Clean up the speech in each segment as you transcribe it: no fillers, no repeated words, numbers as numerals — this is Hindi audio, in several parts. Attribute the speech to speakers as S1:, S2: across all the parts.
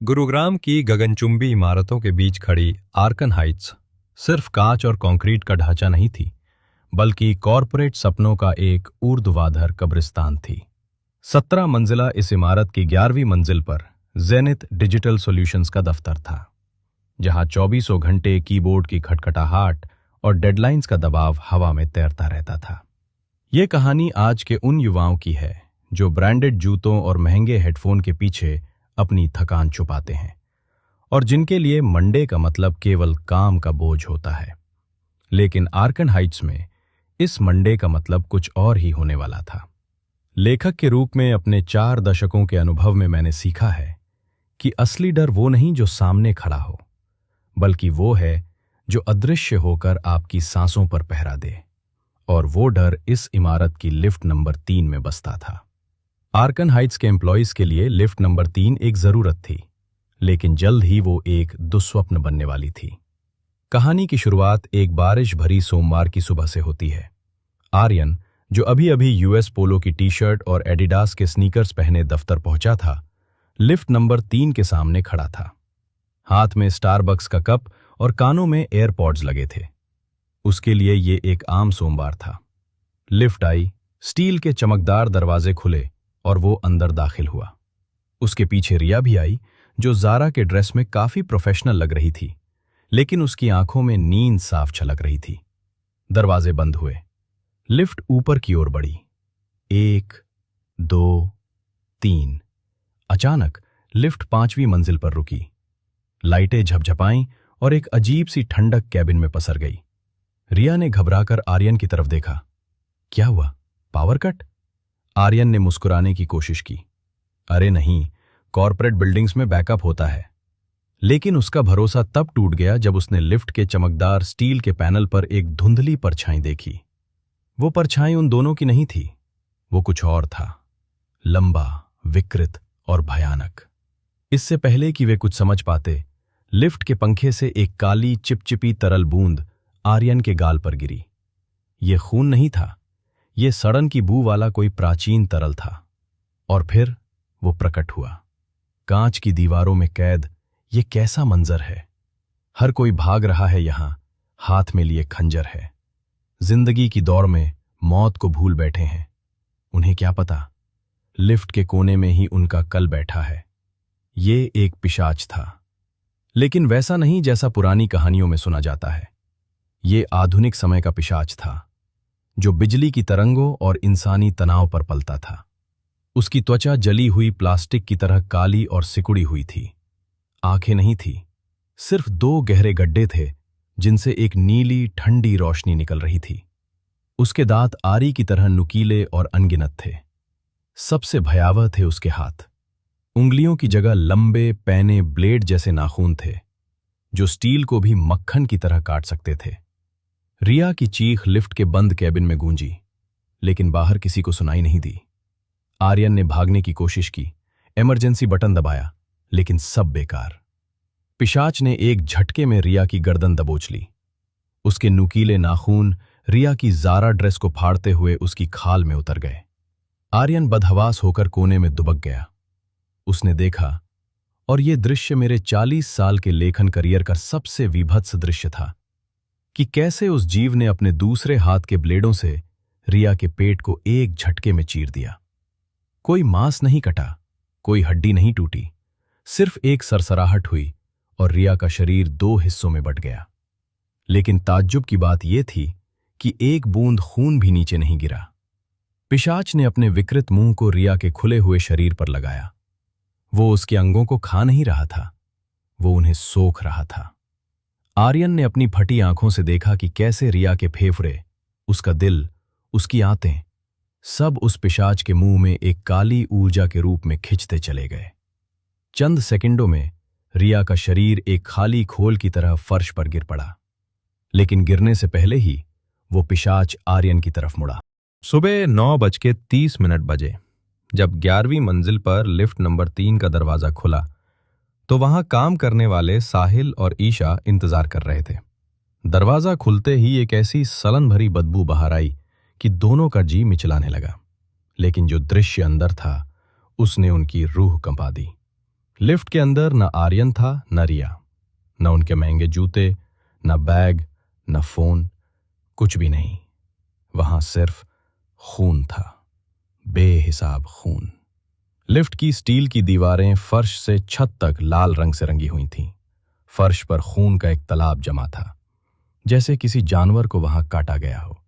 S1: गुरुग्राम की गगनचुंबी इमारतों के बीच खड़ी आर्कन हाइट्स सिर्फ कांच और कंक्रीट का ढांचा नहीं थी, बल्कि कॉरपोरेट सपनों का एक ऊर्ध्वाधर कब्रिस्तान थी। 17 मंजिला इस इमारत की 11वीं मंजिल पर जेनिथ डिजिटल सॉल्यूशंस का दफ्तर था, जहां चौबीसों घंटे कीबोर्ड की खटखटाहट और डेडलाइंस का दबाव हवा में तैरता रहता था। ये कहानी आज के उन युवाओं की है जो ब्रांडेड जूतों और महंगे हेडफोन के पीछे अपनी थकान छुपाते हैं और जिनके लिए मंडे का मतलब केवल काम का बोझ होता है। लेकिन आर्कन हाइट्स में इस मंडे का मतलब कुछ और ही होने वाला था। लेखक के रूप में अपने 4 दशकों के अनुभव में मैंने सीखा है कि असली डर वो नहीं जो सामने खड़ा हो, बल्कि वो है जो अदृश्य होकर आपकी सांसों पर पहरा दे। और वो डर इस इमारत की लिफ्ट नंबर 3 में बसता था। आर्कन हाइट्स के एम्प्लॉइज के लिए लिफ्ट नंबर 3 एक जरूरत थी, लेकिन जल्द ही वो एक दुस्वप्न बनने वाली थी। कहानी की शुरुआत एक बारिश भरी सोमवार की सुबह से होती है। आर्यन, जो अभी अभी यूएस पोलो की टी शर्ट और एडिडास के स्नीकर्स पहने दफ्तर पहुंचा था, लिफ्ट नंबर 3 के सामने खड़ा था। हाथ में स्टारबक्स का कप और कानों में एयरपॉड्स लगे थे। उसके लिए ये एक आम सोमवार था। लिफ्ट आई, स्टील के चमकदार दरवाजे खुले और वो अंदर दाखिल हुआ। उसके पीछे रिया भी आई, जो ज़ारा के ड्रेस में काफी प्रोफेशनल लग रही थी, लेकिन उसकी आंखों में नींद साफ छलक रही थी। दरवाजे बंद हुए। लिफ्ट ऊपर की ओर बढ़ी। 1, 2, 3। अचानक लिफ्ट 5वीं मंजिल पर रुकी। लाइटें झपझपाईं और एक अजीब सी ठंडक कैबिन में पसर गई। रिया ने घबराकर आर्यन की तरफ देखा। क्या हुआ, पावर कट? आर्यन ने मुस्कुराने की कोशिश की। अरे नहीं, कॉर्पोरेट बिल्डिंग्स में बैकअप होता है। लेकिन उसका भरोसा तब टूट गया जब उसने लिफ्ट के चमकदार स्टील के पैनल पर एक धुंधली परछाई देखी। वो परछाई उन दोनों की नहीं थी, वो कुछ और था, लंबा, विकृत और भयानक। इससे पहले कि वे कुछ समझ पाते, लिफ्ट के पंखे से एक काली चिपचिपी तरल बूंद आर्यन के गाल पर गिरी। ये खून नहीं था, ये सड़न की बू वाला कोई प्राचीन तरल था। और फिर वो प्रकट हुआ। कांच की दीवारों में कैद ये कैसा मंजर है। हर कोई भाग रहा है यहां, हाथ में लिए खंजर है। जिंदगी की दौड़ में मौत को भूल बैठे हैं। उन्हें क्या पता, लिफ्ट के कोने में ही उनका कल बैठा है। ये एक पिशाच था, लेकिन वैसा नहीं जैसा पुरानी कहानियों में सुना जाता है। ये आधुनिक समय का पिशाच था, जो बिजली की तरंगों और इंसानी तनाव पर पलता था। उसकी त्वचा जली हुई प्लास्टिक की तरह काली और सिकुड़ी हुई थी। आंखें नहीं थी, सिर्फ 2 गहरे गड्ढे थे जिनसे एक नीली ठंडी रोशनी निकल रही थी। उसके दांत आरी की तरह नुकीले और अनगिनत थे। सबसे भयावह थे उसके हाथ। उंगलियों की जगह लंबे पैने ब्लेड जैसे नाखून थे, जो स्टील को भी मक्खन की तरह काट सकते थे। रिया की चीख लिफ्ट के बंद कैबिन में गूंजी, लेकिन बाहर किसी को सुनाई नहीं दी। आर्यन ने भागने की कोशिश की, इमरजेंसी बटन दबाया, लेकिन सब बेकार। पिशाच ने एक झटके में रिया की गर्दन दबोच ली। उसके नुकीले नाखून रिया की ज़ारा ड्रेस को फाड़ते हुए उसकी खाल में उतर गए। आर्यन बदहवास होकर कोने में दुबक गया। उसने देखा, और ये दृश्य मेरे 40 साल के लेखन करियर का सबसे विभत्स दृश्य था, कि कैसे उस जीव ने अपने दूसरे हाथ के ब्लेडों से रिया के पेट को एक झटके में चीर दिया। कोई मांस नहीं कटा, कोई हड्डी नहीं टूटी, सिर्फ एक सरसराहट हुई और रिया का शरीर 2 हिस्सों में बंट गया। लेकिन ताज्जुब की बात यह थी कि एक बूंद खून भी नीचे नहीं गिरा। पिशाच ने अपने विकृत मुंह को रिया के खुले हुए शरीर पर लगाया। वो उसके अंगों को खा नहीं रहा था, वो उन्हें सोख रहा था। आर्यन ने अपनी फटी आंखों से देखा कि कैसे रिया के फेफड़े, उसका दिल, उसकी आंतें, सब उस पिशाच के मुंह में एक काली ऊर्जा के रूप में खिंचते चले गए। चंद सेकंडों में रिया का शरीर एक खाली खोल की तरह फर्श पर गिर पड़ा, लेकिन गिरने से पहले ही वो पिशाच आर्यन की तरफ मुड़ा। सुबह 9:30 बजे जब 11वीं मंजिल पर लिफ्ट नंबर 3 का दरवाजा खुला, तो वहां काम करने वाले साहिल और ईशा इंतजार कर रहे थे। दरवाजा खुलते ही एक ऐसी सलन भरी बदबू बाहर आई कि दोनों का जी मिचलाने लगा। लेकिन जो दृश्य अंदर था, उसने उनकी रूह कंपा दी। लिफ्ट के अंदर न आर्यन था न रिया, न उनके महंगे जूते, न बैग, न फोन, कुछ भी नहीं। वहां सिर्फ खून था, बेहिसाब खून। लिफ्ट की स्टील की दीवारें फर्श से छत तक लाल रंग से रंगी हुई थीं। फर्श पर खून का एक तालाब जमा था, जैसे किसी जानवर को वहां काटा गया हो।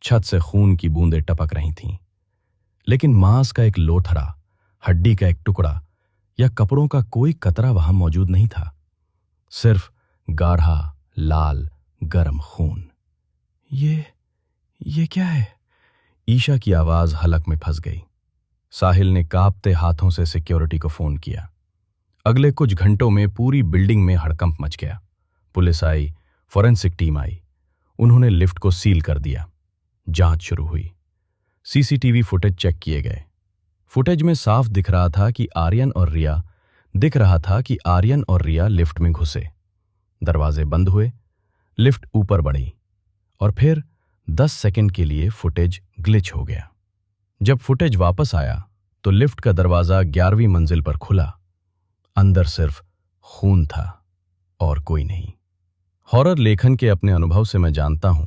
S1: छत से खून की बूंदें टपक रही थीं, लेकिन मांस का एक लोथड़ा, हड्डी का एक टुकड़ा या कपड़ों का कोई कतरा वहां मौजूद नहीं था। सिर्फ गाढ़ा लाल गर्म खून। ये क्या है? ईशा की आवाज हलक में फंस गई। साहिल ने कांपते हाथों से सिक्योरिटी को फोन किया। अगले कुछ घंटों में पूरी बिल्डिंग में हड़कंप मच गया। पुलिस आई, फॉरेंसिक टीम आई। उन्होंने लिफ्ट को सील कर दिया। जांच शुरू हुई। सीसीटीवी फुटेज चेक किए गए। फुटेज में साफ दिख रहा था कि आर्यन और रिया लिफ्ट में घुसे। दरवाजे बंद हुए, लिफ्ट ऊपर बढ़ी और फिर 10 सेकंड के लिए फुटेज ग्लिच हो गया। जब फुटेज वापस आया तो लिफ्ट का दरवाजा 11वीं मंजिल पर खुला। अंदर सिर्फ खून था और कोई नहीं। हॉरर लेखन के अपने अनुभव से मैं जानता हूं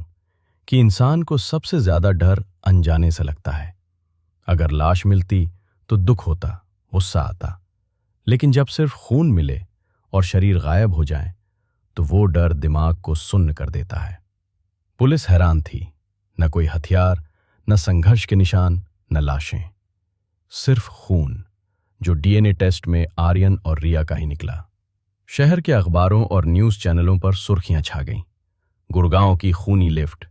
S1: कि इंसान को सबसे ज्यादा डर अनजाने से लगता है। अगर लाश मिलती तो दुख होता, गुस्सा आता, लेकिन जब सिर्फ खून मिले और शरीर गायब हो जाए तो वो डर दिमाग को सुन्न कर देता है। पुलिस हैरान थी। न कोई हथियार, न संघर्ष के निशान, न लाशें, सिर्फ खून, जो डीएनए टेस्ट में आर्यन और रिया का ही निकला। शहर के अखबारों और न्यूज चैनलों पर सुर्खियां छा गईं। गुड़गांव की खूनी लिफ्ट,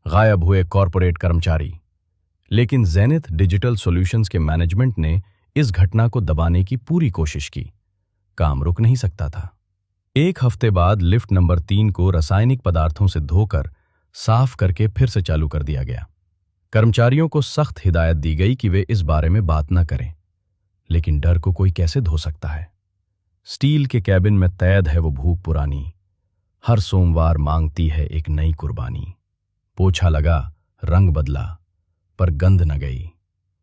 S1: गायब हुए कॉरपोरेट कर्मचारी। लेकिन जेनिथ डिजिटल सॉल्यूशंस के मैनेजमेंट ने इस घटना को दबाने की पूरी कोशिश की। काम रुक नहीं सकता था। एक हफ्ते बाद लिफ्ट नंबर 3 को रासायनिक पदार्थों से धोकर साफ करके फिर से चालू कर दिया गया। कर्मचारियों को सख्त हिदायत दी गई कि वे इस बारे में बात न करें, लेकिन डर को कोई कैसे धो सकता है? स्टील के कैबिन में कैद है वो भूख पुरानी, हर सोमवार मांगती है एक नई कुर्बानी। पोछा लगा, रंग बदला, पर गंध न गई।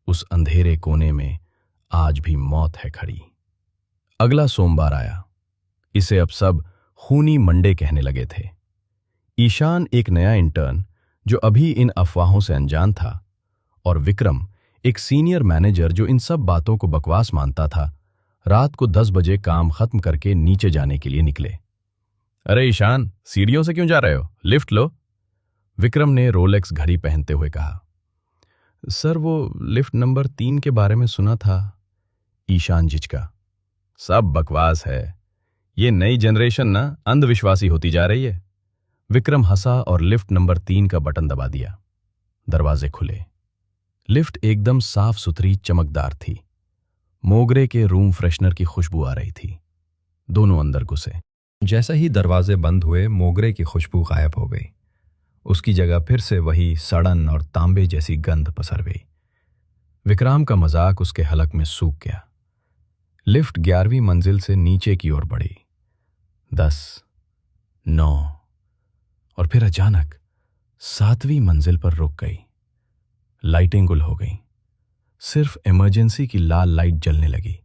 S1: उस अंधेरे कोने में आज भी मौत है खड़ी। अगला सोमवार आया। इसे अब सब खूनी मंडे कहने लगे थे। ईशान एक नया इंटर्न जो अभी इन अफवाहों से अनजान था, और विक्रम एक सीनियर मैनेजर जो इन सब बातों को बकवास मानता था, रात को 10 बजे काम खत्म करके नीचे जाने के लिए निकले। अरे ईशान, सीढ़ियों से क्यों जा रहे हो? लिफ्ट लो, विक्रम ने रोलेक्स घड़ी पहनते हुए कहा। सर, वो लिफ्ट नंबर 3 के बारे में सुना था। ईशान झिझका। सब बकवास है। ये नई जनरेशन ना अंधविश्वासी होती जा रही है। विक्रम हंसा और लिफ्ट नंबर 3 का बटन दबा दिया। दरवाजे खुले। लिफ्ट एकदम साफ सुथरी, चमकदार थी। मोगरे के रूम फ्रेशनर की खुशबू आ रही थी। दोनों अंदर घुसे। जैसा ही दरवाजे बंद हुए, मोगरे की खुशबू गायब हो गई। उसकी जगह फिर से वही सड़न और तांबे जैसी गंध पसर गई। विक्रम का मजाक उसके हलक में सूख गया। लिफ्ट 11वीं मंजिल से नीचे की ओर बढ़ी। 10, 9 और फिर अचानक 7वीं मंजिल पर रुक गई। लाइटें गुल हो गईं। सिर्फ इमरजेंसी की लाल लाइट जलने लगी,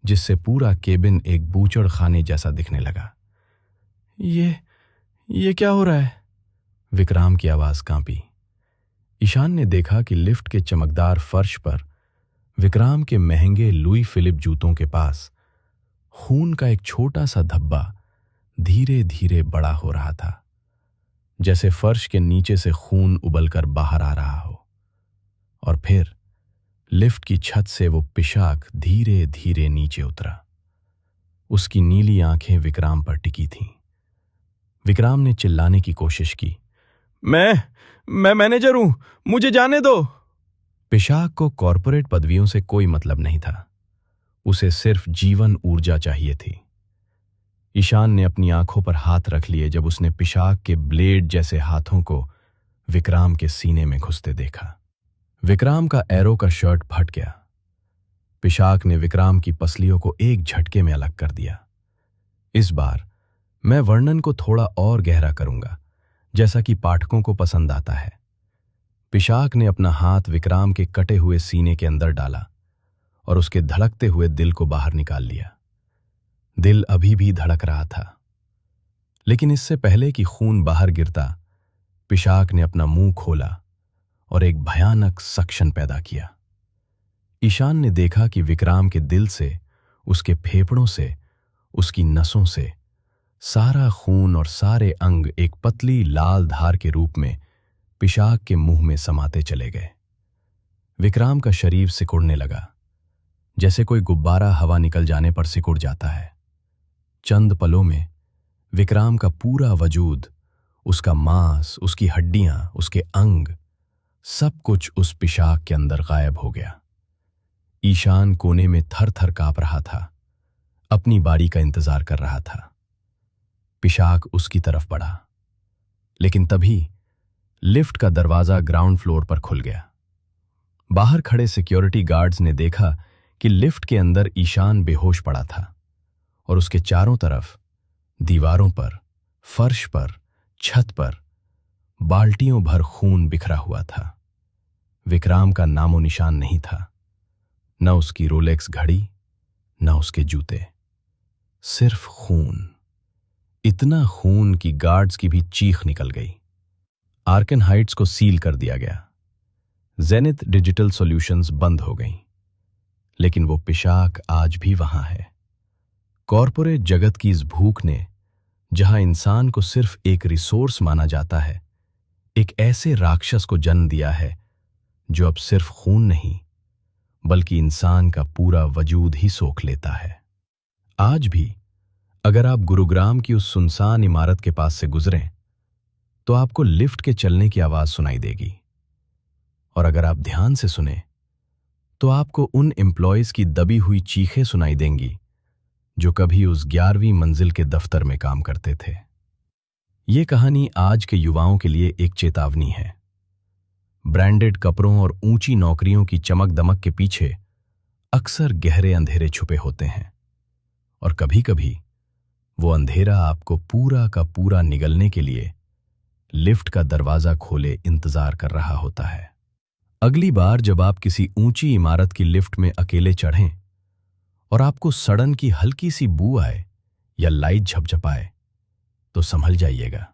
S1: जिससे पूरा केबिन एक बूचड़ खाने जैसा दिखने लगा। ये क्या हो रहा है? विक्रम की आवाज कांपी। ईशान ने देखा कि लिफ्ट के चमकदार फर्श पर विक्रम के महंगे लुई फिलिप जूतों के पास खून का एक छोटा सा धब्बा धीरे धीरे बड़ा हो रहा था, जैसे फर्श के नीचे से खून उबलकर बाहर आ रहा हो। और फिर लिफ्ट की छत से वो पिशाक धीरे धीरे नीचे उतरा। उसकी नीली आंखें विक्रम पर टिकी थीं। विक्रम ने चिल्लाने की कोशिश की, मैं मैनेजर हूं, मुझे जाने दो। पिशाक को कॉरपोरेट पदवियों से कोई मतलब नहीं था। उसे सिर्फ जीवन ऊर्जा चाहिए थी। ईशान ने अपनी आंखों पर हाथ रख लिए जब उसने पिशाक के ब्लेड जैसे हाथों को विक्रम के सीने में घुसते देखा। विक्रम का एरो का शर्ट फट गया। पिशाक ने विक्रम की पसलियों को एक झटके में अलग कर दिया। इस बार मैं वर्णन को थोड़ा और गहरा करूंगा, जैसा कि पाठकों को पसंद आता है। पिशाक ने अपना हाथ विक्रम के कटे हुए सीने के अंदर डाला और उसके धड़कते हुए दिल को बाहर निकाल लिया। दिल अभी भी धड़क रहा था, लेकिन इससे पहले कि खून बाहर गिरता, पिशाक ने अपना मुंह खोला और एक भयानक सक्शन पैदा किया। ईशान ने देखा कि विक्राम के दिल से, उसके फेफड़ों से, उसकी नसों से सारा खून और सारे अंग एक पतली लाल धार के रूप में पिशाक के मुंह में समाते चले गए। विक्राम का शरीर सिकुड़ने लगा, जैसे कोई गुब्बारा हवा निकल जाने पर सिकुड़ जाता है। चंद पलों में विक्राम का पूरा वजूद, उसका मांस, उसकी हड्डियां, उसके अंग, सब कुछ उस पिशाक के अंदर गायब हो गया। ईशान कोने में थर थर कांप रहा था, अपनी बारी का इंतजार कर रहा था। पिशाक उसकी तरफ बढ़ा, लेकिन तभी लिफ्ट का दरवाजा ग्राउंड फ्लोर पर खुल गया। बाहर खड़े सिक्योरिटी गार्ड्स ने देखा कि लिफ्ट के अंदर ईशान बेहोश पड़ा था और उसके चारों तरफ, दीवारों पर, फर्श पर, छत पर बाल्टियों भर खून बिखरा हुआ था। विक्राम का नामो निशान नहीं था, न उसकी रोलेक्स घड़ी, न उसके जूते, सिर्फ खून। इतना खून कि गार्ड्स की भी चीख निकल गई। आर्कन हाइट्स को सील कर दिया गया। जेनिथ डिजिटल सॉल्यूशंस बंद हो गईं, लेकिन वो पिशाक आज भी वहां है। कॉरपोरेट जगत की इस भूख ने, जहां इंसान को सिर्फ एक रिसोर्स माना जाता है, एक ऐसे राक्षस को जन्म दिया है जो अब सिर्फ खून नहीं, बल्कि इंसान का पूरा वजूद ही सोख लेता है। आज भी अगर आप गुरुग्राम की उस सुनसान इमारत के पास से गुजरें, तो आपको लिफ्ट के चलने की आवाज सुनाई देगी। और अगर आप ध्यान से सुने, तो आपको उन एम्प्लॉयज की दबी हुई चीखें सुनाई देंगी जो कभी उस 11वीं मंजिल के दफ्तर में काम करते थे। ये कहानी आज के युवाओं के लिए एक चेतावनी है। ब्रांडेड कपड़ों और ऊंची नौकरियों की चमक दमक के पीछे अक्सर गहरे अंधेरे छुपे होते हैं, और कभी-कभी वो अंधेरा आपको पूरा का पूरा निगलने के लिए लिफ्ट का दरवाजा खोले इंतजार कर रहा होता है। अगली बार जब आप किसी ऊंची इमारत की लिफ्ट में अकेले चढ़ें और आपको सड़न की हल्की सी बू आए या लाइट झपझपाए, तो संभल जाइएगा।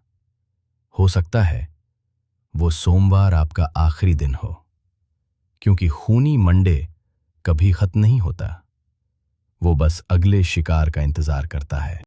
S1: हो सकता है वो सोमवार आपका आखिरी दिन हो, क्योंकि खूनी मंडे कभी खत्म नहीं होता। वो बस अगले शिकार का इंतजार करता है।